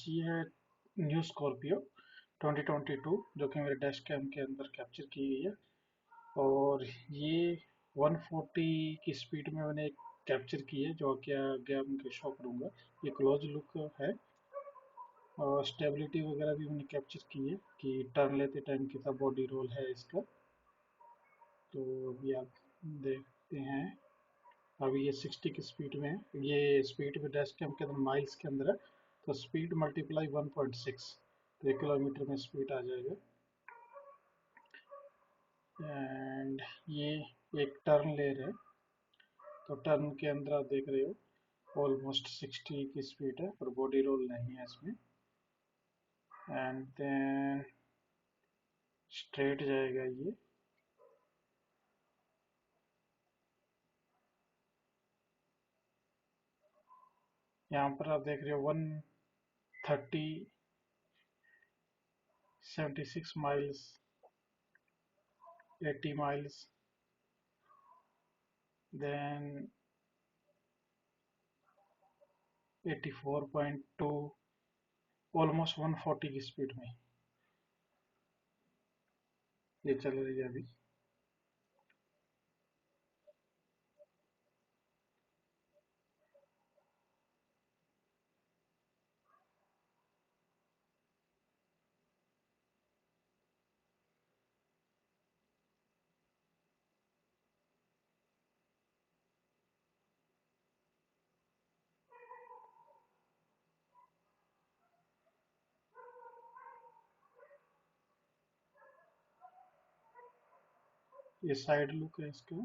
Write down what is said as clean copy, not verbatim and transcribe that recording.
ये है new Scorpio 2022 जो कि मेरे डैश कैम के अंदर कैप्चर की गई है। और ये 140 की स्पीड में मैंने कैप्चर की है, जो कि आगे आपको शो करूँगा। ये क्लोज लुक है और स्टेबिलिटी वगैरह भी मैंने कैप्चर की है कि टर्न लेते टाइम कितना बॉडी रोल है इसका। तो अभी आप देखते हैं, अभी ये 60 की स्पीड में है। ये स्पीड में डैश कैम के अंदर माइल्स के अंदर है, तो स्पीड मल्टीप्लाई 1.6, तो 1 किलोमीटर में स्पीड आ जाएगा। एंड ये एक टर्न ले रहे हैं, तो टर्न के अंदर आप देख रहे हो ऑलमोस्ट 60 की स्पीड है, पर बॉडी रोल नहीं है इसमें। एंड देन स्ट्रेट जाएगा ये। यहाँ पर आप देख रहे हो 130 76 माइल्स, 80 माइल्स, देन 84.2, ऑलमोस्ट 140 की स्पीड में ये चल रही है अभी। ये साइड लुक है इसका।